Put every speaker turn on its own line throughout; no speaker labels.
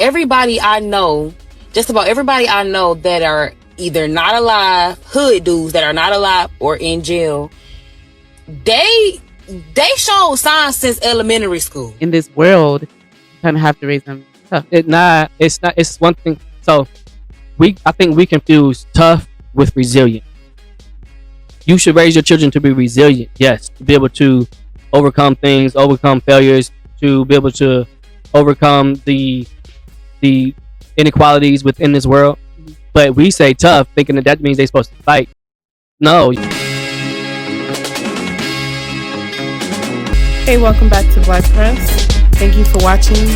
Everybody I know, just about everybody I know that are either not alive, hood dudes that are not alive or in jail, they showed signs since elementary school.
In this world, you kind of have to raise them tough.
It's not. It's one thing. So I think we confuse tough with resilient. You should raise your children to be resilient. Yes, to be able to overcome things, overcome failures, to be able to overcome the inequalities within this world. But we say tough, thinking that means they're supposed to fight. No.
Hey, welcome back to Black Press. Thank you for watching.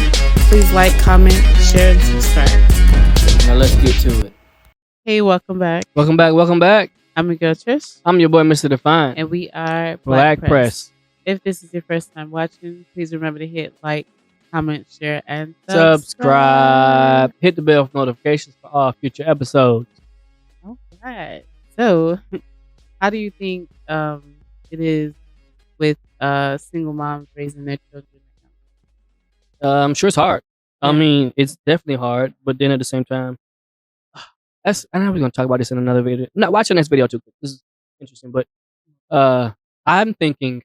Please like, comment, share, and subscribe.
Now let's get to it.
Hey, welcome back.
Welcome back.
I'm your girl Trish.
I'm your boy, Mr. Define.
And we are
Black Press.
If this is your first time watching, please remember to hit like, comment, share, and
subscribe. Hit the bell for notifications for all future episodes.
All right. So, how do you think it is with single moms raising their children?
I'm sure it's hard. Yeah. I mean, it's definitely hard, but then at the same time, I know we're gonna talk about this in another video. Not watch the next video too. This is interesting, but I'm thinking,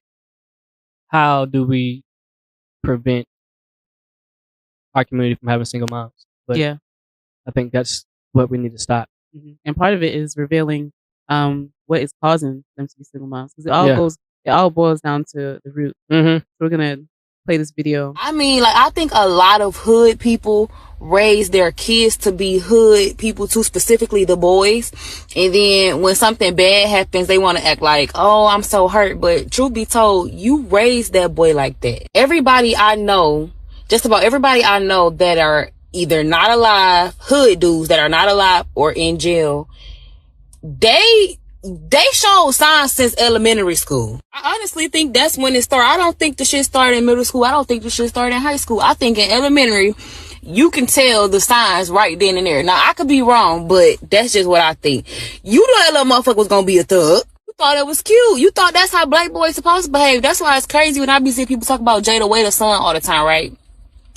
how do we prevent our community from having single moms? But
yeah,
I think that's what we need to stop.
Mm-hmm. And part of it is revealing what is causing them to be single moms, because it all boils down to the root.
Mm-hmm.
So we're gonna play this video.
I mean, I think a lot of hood people raise their kids to be hood people too, specifically the boys. And then when something bad happens, they want to act like, oh, I'm so hurt. But truth be told, you raised that boy like that. Everybody I know, just about everybody I know that are either not alive, hood dudes that are not alive or in jail, they showed signs since elementary school. I honestly think that's when it started. I don't think the shit started in middle school. I don't think the shit started in high school. I think in elementary, you can tell the signs right then and there. Now, I could be wrong, but that's just what I think. You know that little motherfucker was gonna be a thug. You thought it was cute. You thought that's how black boys supposed to behave. That's why it's crazy when I be seeing people talk about Jada Waiter's son all the time, right?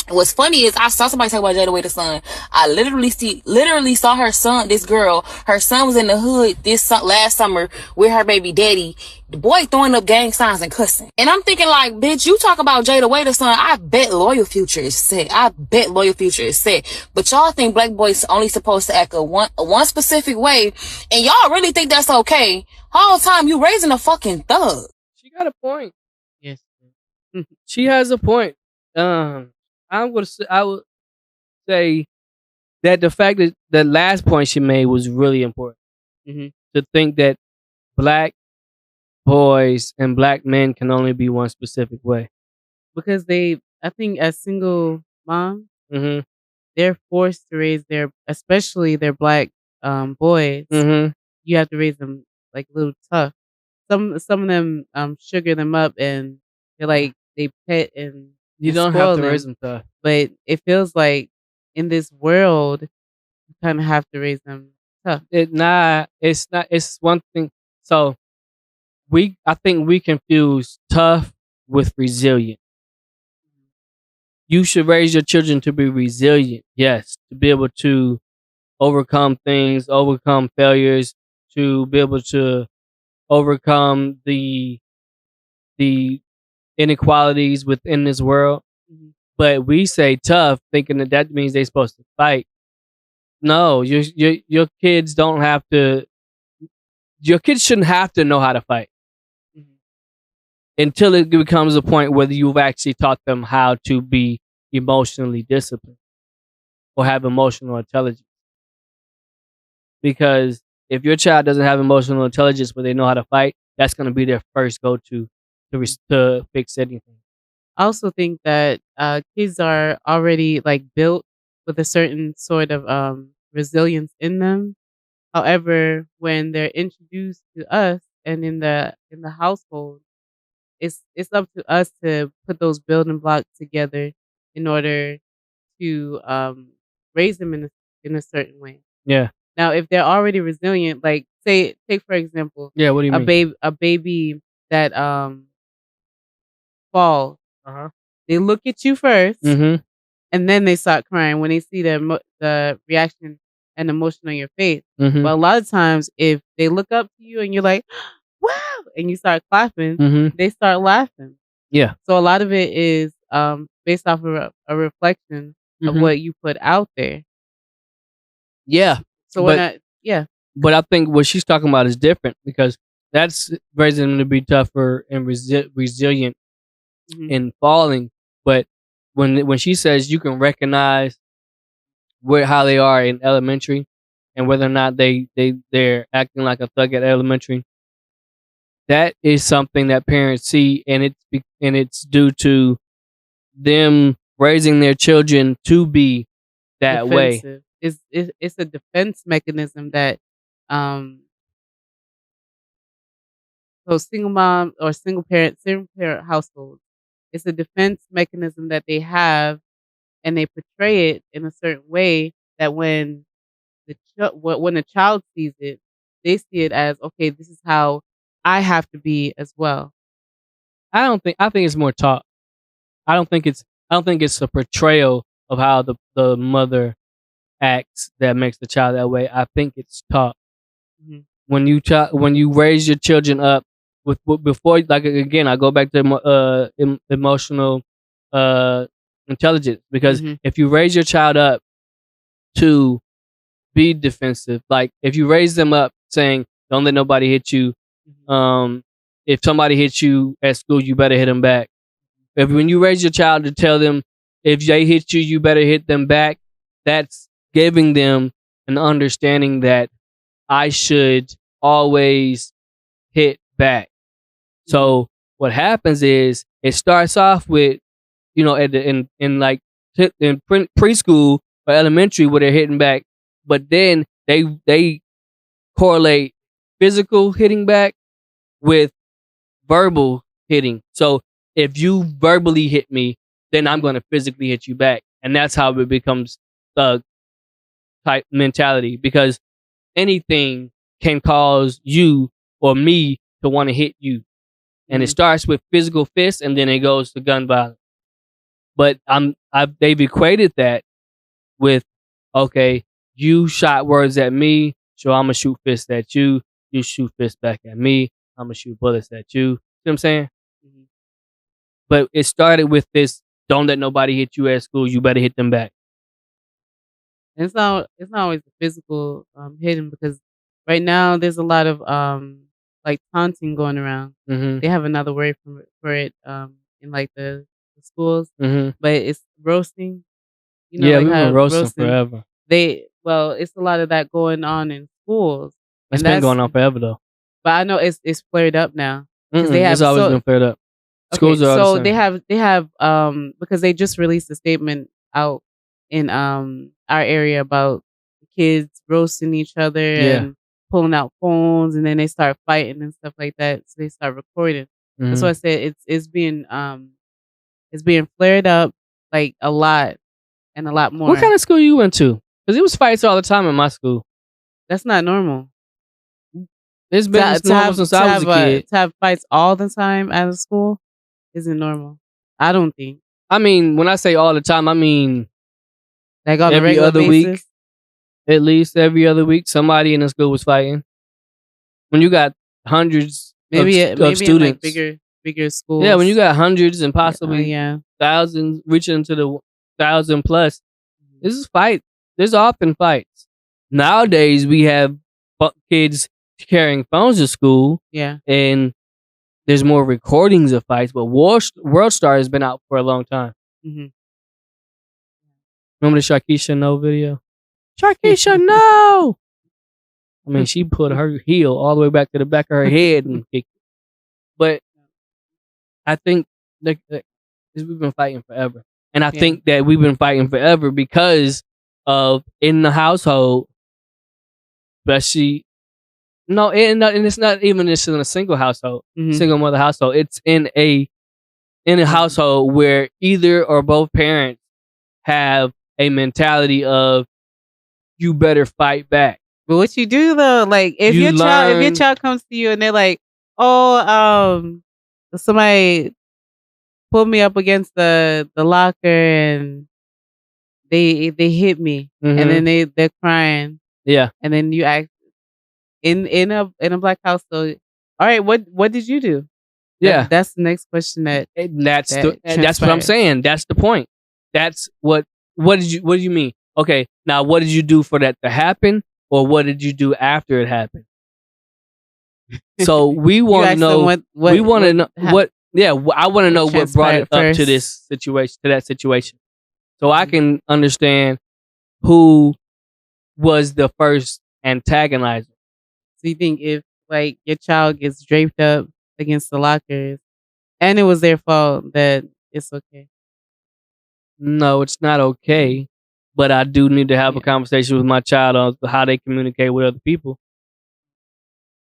What's funny is I saw somebody talk about Jada Waiter's son. I literally saw her son, this girl. Her son was in the hood last summer with her baby daddy. The boy throwing up gang signs and cussing. And I'm thinking like, bitch, you talk about Jada Waiter's son. I bet Loyal Future is sick. But y'all think black boys only supposed to act a one specific way, and y'all really think that's okay. Whole time you raising a fucking thug.
She got a point.
Yes.
She has a point. I would say that the fact that the last point she made was really important.
Mm-hmm.
To think that black boys and black men can only be one specific way.
Because I think as single moms,
mm-hmm.
they're forced to raise especially their black boys.
Mm-hmm.
You have to raise them like a little tough. Some of them sugar them up, and they're like they pet and
you don't have to raise them tough.
But it feels like in this world, you kind of have to raise them tough.
It's not. It's one thing. So I think we confuse tough with resilient. You should raise your children to be resilient. Yes, to be able to overcome things, overcome failures, to be able to overcome the inequalities within this world.
Mm-hmm.
But we say tough, thinking that means they're supposed to fight. No, your kids don't have to. Your kids shouldn't have to know how to fight.
Mm-hmm.
Until it becomes a point where you've actually taught them how to be emotionally disciplined or have emotional intelligence. Because if your child doesn't have emotional intelligence where they know how to fight, that's going to be their first go-to to fix anything.
I also think that kids are already like built with a certain sort of resilience in them. However, when they're introduced to us and in the household, it's up to us to put those building blocks together in order to raise them in a certain way.
Yeah.
Now, if they're already resilient, like take for example,
yeah, what do you mean?
A baby that falls.
Uh-huh.
They look at you first,
mm-hmm.
and then they start crying when they see the reaction and emotion on your face.
Mm-hmm.
But a lot of times, if they look up to you and you're like, "Wow," and you start clapping,
Mm-hmm.
they start laughing.
Yeah.
So a lot of it is based off of a reflection of
Mm-hmm.
what you put out there.
Yeah.
So when
But
yeah,
but I think what she's talking about is different because that's raising them to be tougher and resilient
mhm,
in falling. But when she says you can recognize how they are in elementary and whether or not they're acting like a thug at elementary, that is something that parents see, and it's due to them raising their children to be that way.
defensive. It's a defense mechanism that um so single parent households. It's a defense mechanism that they have, and they portray it in a certain way that when when a child sees it, they see it as, okay, this is how I have to be as well.
I think it's more taught. I don't think it's a portrayal of how the mother acts that makes the child that way. I think it's taught.
Mhm.
When you raise your children up with before, like, again, I go back to emotional intelligence, because
Mhm.
if you raise your child up to be defensive, like if you raise them up saying don't let nobody hit you,
Mhm.
if somebody hits you at school, you better hit them back. When you raise your child to tell them if they hit you, you better hit them back, that's giving them an understanding that I should always hit back. So what happens is it starts off with, at in preschool or elementary where they're hitting back, but then they correlate physical hitting back with verbal hitting. So if you verbally hit me, then I'm going to physically hit you back, and that's how it becomes thug type mentality, because anything can cause you or me to want to hit you. And it
Mhm.
starts with physical fists and then it goes to gun violence. But they've equated that with, okay, you shot words at me, so I'm gonna shoot fists at you. You shoot fists back at me, I'm gonna shoot bullets at you. See what I'm saying?
Mhm.
But it started with this: don't let nobody hit you at school. You better hit them back.
And it's not always the physical hitting, because right now there's a lot of like taunting going around.
Mm-hmm.
They have another word for it in like the schools,
Mm-hmm.
but it's roasting.
Yeah,
Like
we've been
how
roasting
roasting
forever.
it's a lot of that going on in schools,
It's
and
been going on forever though.
but I know it's flared up now because they
It's
have
always been flared up.
okay,
Schools are all the
so
same.
they have because they just released a statement out in our area about kids roasting each other
Yeah.
and pulling out phones, and then they start fighting and stuff like that. So they start recording. That's
Mm-hmm.
why I said it's being flared up like a lot and a lot more.
What kind of school you went to? Because it was fights all the time in my school.
That's not normal.
It's been normal since I was a kid.
To have fights all the time out of school isn't normal. I don't think.
I mean, when I say all the time, I mean
Like on a
every
regular
other
basis.
week. At least every other week, somebody in the school was fighting. When you got hundreds
Maybe
of
in like
students,
bigger schools.
yeah, when you got hundreds and possibly
yeah.
thousands, reaching into the 1,000 plus, this is fight. There's often fights. Nowadays, we have kids carrying phones to school,
Yeah.
and there's more recordings of fights. But World Star has been out for a long time.
Mm-hmm.
Remember the Sharkeisha No video? Sharkeisha No! I mean, she put her heel all the way back to the back of her head and kicked it. But I think that we've been fighting forever. And I think that we've been fighting forever because of in the household, especially, and it's not even just in a single household, single mother household. It's in a household where either or both parents have a mentality of you better fight back.
But what you do though, like if your child comes to you and they're like, "Oh, somebody pulled me up against the locker and they hit me, and
Mhm.
then they're crying,
Yeah.
and then you ask in a black household, all right, what did you do?
Yeah.
That's the next question that
And that's
that
that's what I'm
transpires.
saying. That's the point. That's what do you mean? Okay, now what did you do for that to happen, or what did you do after it happened? So we
You
want to
ask them
know. We want to know
how,
what. Yeah, I want to
what
know what brought it
transpired
up to this
first.
situation, to that situation, so I
Mhm.
can understand who was the first antagonizer.
So you think if like your child gets draped up against the lockers and it was their fault, that it's okay?
No, it's not okay, but I do need to have a
Yeah.
conversation with my child on how they communicate with other people.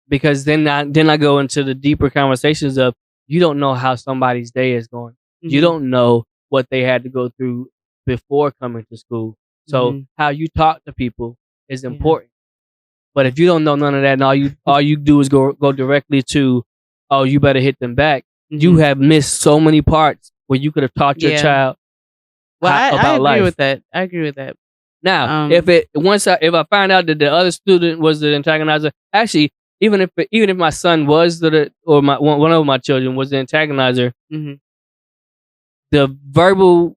Because then I go into the deeper conversations of, you don't know how somebody's day is going. You
Mhm.
don't know what they had to go through before coming to school. So
Mhm.
how you talk to people is
Yeah.
important. But if you don't know none of that, and all you do is go directly to, oh, you better hit them back. You
Mhm.
have missed so many parts where you could have taught your
Yeah.
child
Well, I
about
agree
life.
with that. I agree with that.
Now, if I find out that the other student was the antagonizer, actually, even if my son was or my one of my children was the antagonizer,
Mhm.
the verbal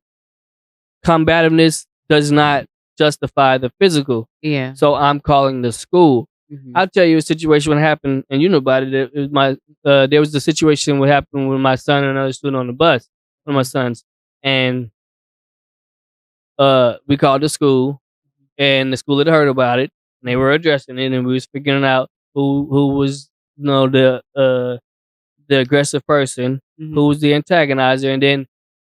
combativeness does not justify the physical.
Yeah.
So I'm calling the school.
Mhm.
I'll tell you a situation what happened, and you know about it. It was there was the situation what happened with my son and another student on the bus, one of my sons, and we called the school, and the school had heard about it, and they were addressing it, and we was figuring out who was, the aggressive person,
Mhm.
who was the antagonizer, and then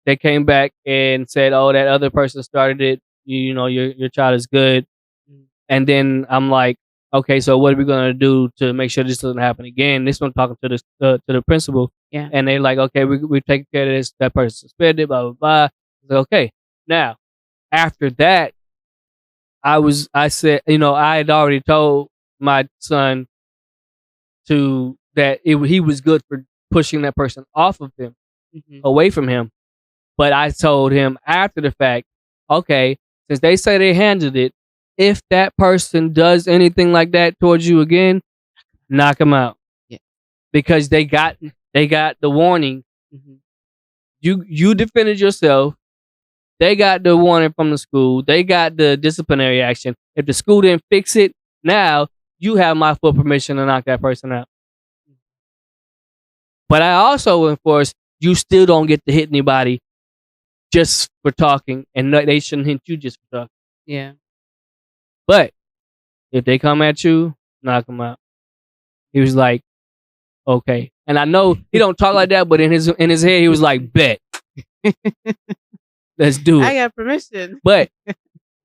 they came back and said, "Oh, that other person started it. You know, your child is good."
Mhm.
And then I'm like, "Okay, so what are we gonna do to make sure this doesn't happen again?" This one talking to the principal,
Yeah.
and they like, "Okay, we taking care of this. That person suspended, blah blah blah." I was like, okay, now after that, I said, I had already told my son he was good for pushing that person off of him,
Mhm.
away from him. But I told him after the fact, okay, since they say they handled it, if that person does anything like that towards you again, knock him out.
Yeah.
Because they got the warning.
Mhm.
You defended yourself. They got the warning from the school. They got the disciplinary action. If the school didn't fix it, now you have my full permission to knock that person out. But I also will enforce, you still don't get to hit anybody just for talking, and they shouldn't hit you just for talking.
Yeah.
But if they come at you, knock them out. He was like, okay. And I know he don't talk like that, but in his head, he was like, bet. Let's do
I
it.
got permission.
But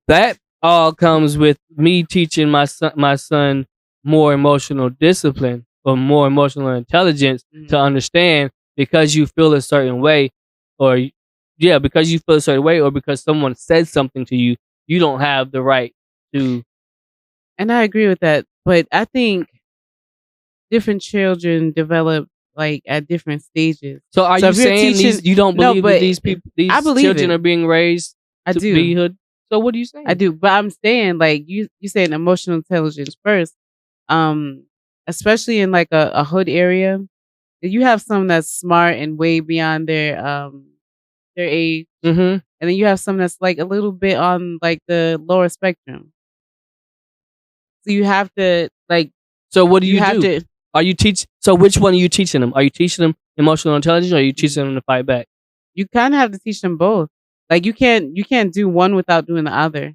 that all comes with me teaching my son more emotional discipline, or more emotional intelligence, to understand, because you feel a certain way, or because you feel a certain way, or because someone said something to you, you don't have the right to.
And I agree with that. But I think different children develop like at different stages.
So are
So
you
if you're
saying
teaching,
you don't
no,
believe that
but
these people,
I
these
believe
children
it.
are being raised
I
to
do.
be hood? So what are you saying?
I do. But I'm saying like you saying emotional intelligence first. Um, especially in like a hood area. You have some that's smart and way beyond their age.
Mm-hmm.
And then you have some that's like a little bit on like the lower spectrum. So you have to like.
So what do
You
you
have
do?
to.
Are you So which one are you teaching them? Are you teaching them emotional intelligence, or are you teaching them to fight back?
You kind of have to teach them both. Like you can't do one without doing the other.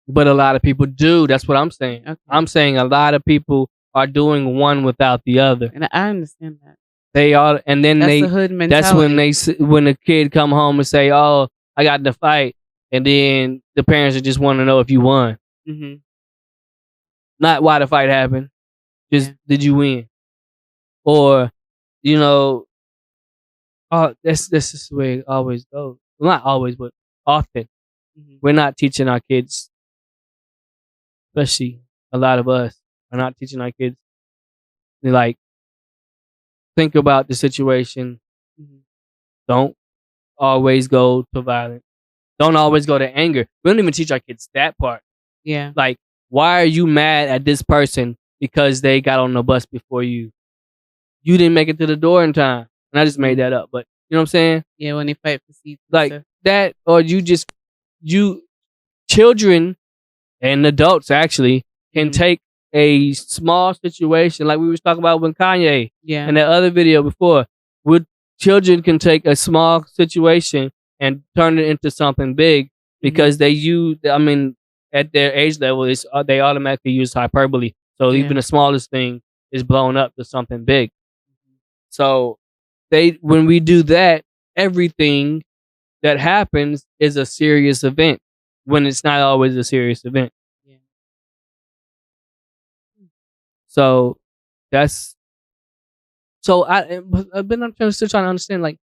But a lot of people do. That's what I'm saying.
Okay.
I'm saying a lot of people are doing one without the other.
And I understand that.
They are, and then
That's the hood mentality.
that's when the kid come home and say, "Oh, I got in the fight," and then the parents just want to know if you won,
Mm-hmm.
not why the fight happened. Just
Yeah.
did you win? Or, oh, that's just the way it always goes. Well, not always, but often.
Mm-hmm.
We're not teaching our kids, especially a lot of us, are not teaching our kids to like think about the situation.
Mm-hmm.
Don't always go to violence. don't always go to anger. We don't even teach our kids that part.
Yeah.
Like, why are you mad at this person because they got on the bus before you? You didn't make it to the door in time. And I just made that up, but you know what I'm saying?
Yeah, when they fight for seats.
Like that, or children and adults actually can take a small situation, like we was talking about with Kanye
Yeah.
in that other video before. Children can take a small situation and turn it into something big because they use, I mean, at their age level, they automatically use hyperbole. So even the smallest thing is blown up to something big. So when we do that, everything that happens is a serious event when it's not always a serious event.
Yeah.
So I've been still trying to understand, like,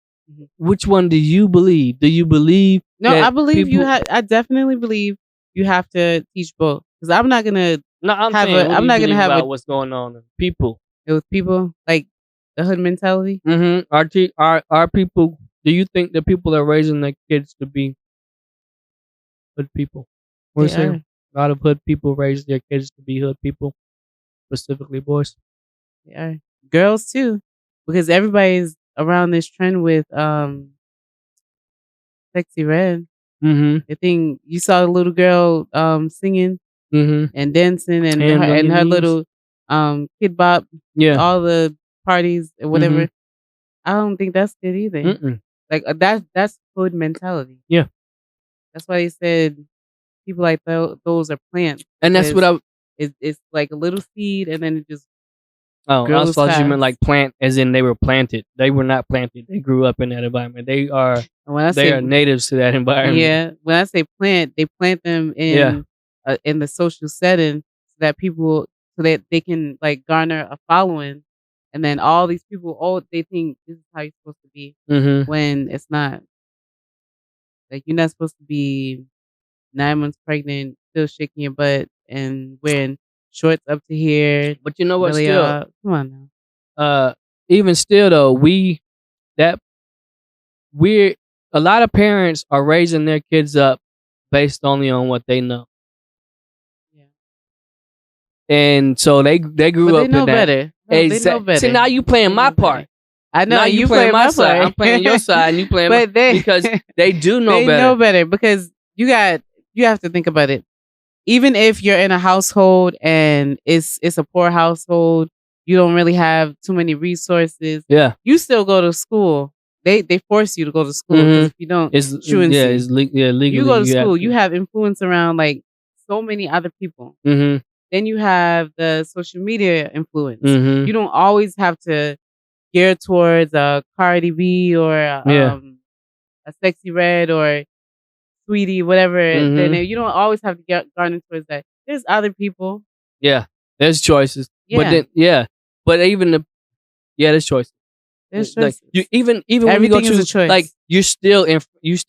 which one do you believe? Do you believe?
No,
that
I believe
people,
I definitely believe you have to teach both, because I'm not gonna
No, I'm
have
saying,
a.
what
I'm
do you
not gonna
believe
have
about
a
what's going on with people.
with people like the hood mentality.
Our people. Do you think that people are raising their kids to be hood people? We're
They
saying
are.
a lot of hood people raise their kids to be hood people, specifically boys.
They are. Girls too, because everybody's around this trend with Sexy Red.
Mm-hmm.
I think you saw the little girl singing
Mm-hmm.
and dancing, and
Hands on your
her
knees.
little Kid Bop,
Yeah.
all the parties and whatever.
Mhm.
I don't think that's good either.
Mm-mm.
Like that's hood mentality.
Yeah.
That's why they said people like those are plants.
And that's what
because it's like a little seed, and then it just
I
grows
thought you meant
fast.
like plant, as in they were planted. They were not planted. They grew up in that environment. They are
And when I
they
say
are natives to that environment.
yeah, when I say plant, they plant them in the social setting so that people so that they can like garner a following, and then all these people, they think this is how you're supposed to be
Mm-hmm.
when it's not. Like you're not supposed to be 9 months pregnant, still shaking your butt and wearing shorts up to here.
But you know what?
Really,
Still,
come on now.
even still though, a lot of parents are raising their kids up based only on what they know,
Yeah.
and so they grew
But
up
they know
in that.
better. No, they know better.
See, now you playing
They
my
know better.
part.
I know
Now
you
playing my side.
part.
I'm playing your side, and you playing
But
because they do know
they
better.
know better because you have to think about it. Even if you're in a household and it's a poor household, you don't really have too many resources.
Yeah,
You still go to school. They force you to go to school because if you don't,
it's
truancy.
legally.
You go to school.
to.
You have influence around like so many other people.
Mm-hmm.
Then you have the social media influence.
Mm-hmm.
You don't always have to gear towards a Cardi B or a Sexy Red or Sweetie, whatever. Then you don't always have to garner towards that. There's other people.
Yeah, there's choices.
Yeah.
But even there's choices.
There's
Like
choices.
you even when you go
Everything is a
choose,
choice.
like you still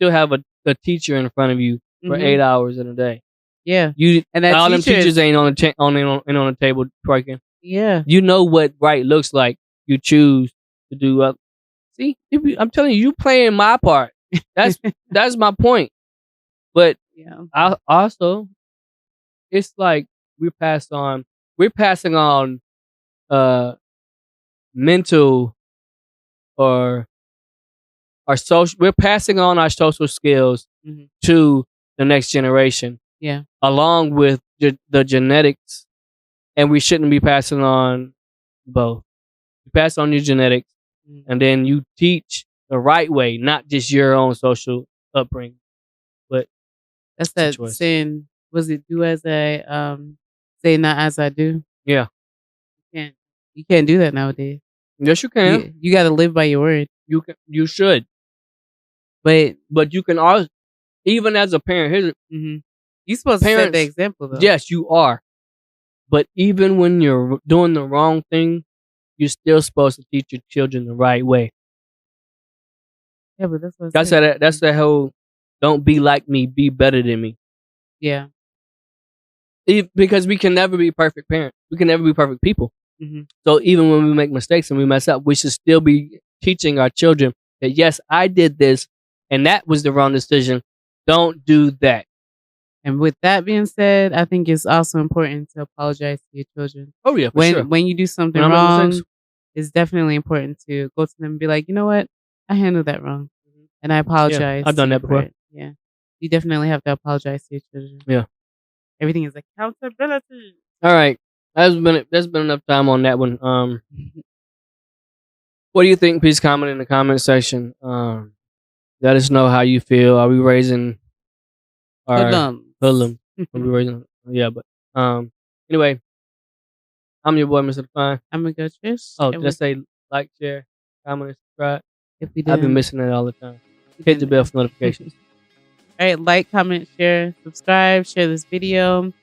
have a teacher in front of you for
Mhm.
8 hours in a day.
Yeah.
You
And that
all them
teacher is-
teachers ain't on the table twerking.
Yeah.
You know what right looks like. You choose to do. See, I'm telling you, you playing my part. That's my point. But
Yeah.
I also, it's like we're passing on mental or our social. We're passing on our social skills
Mhm.
to the next generation.
Yeah.
Along with the genetics, and we shouldn't be passing on both. You pass on your genetics,
Mhm.
and then you teach the right way, not just your own social upbringing. But
That's
it's a
that
choice.
saying. Was it do as I say, not as I do?
Yeah.
You can't do that nowadays.
Yes, you can.
You got to live by your word.
You should.
But
But you can also, even as a parent,
you're supposed to set the
Parents-
example though.
yes, you are. But even when you're doing the wrong thing, you're still supposed to teach your children the right way.
Yeah, but that's what
That's the whole don't be like me, be better than me.
Yeah.
Because we can never be perfect parents. We can never be perfect people.
Mhm.
So even when we make mistakes and we mess up, we should still be teaching our children that yes, I did this and that was the wrong decision. Don't do that.
And with that being said, I think it's also important to apologize to your children.
Oh yeah, for
When
sure.
when you do something
When I'm making
wrong,
mistakes.
it's definitely important to go to them and be like, you know what, I handled that wrong, and I apologize.
I've done
to
that
you for
before.
it. Yeah, you definitely have to apologize to your children.
Yeah.
Everything is accountability.
All right. There's been enough time on that one. What do you think? Please comment in the comment section. Let us know how you feel. Are we raising our hoodlums? Are we raising? Yeah, but anyway, I'm your boy, Mr. Define.
I'm gonna go Trish.
Oh, did I say like, share, comment, and subscribe?
If we
I've
didn't,
been missing that all the time. Hit the bell for notifications.
All right, like, comment, share, subscribe, share this video.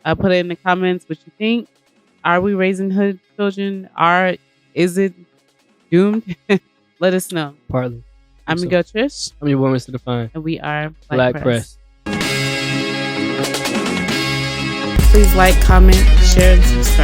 Put it in the comments what you think. Are we raising hood children? Is it doomed? Let us know.
Partly.
I'm gonna go Trish.
I'm your boy, Mr. Define.
And we are
Black Press.
Please like, comment, share, and subscribe.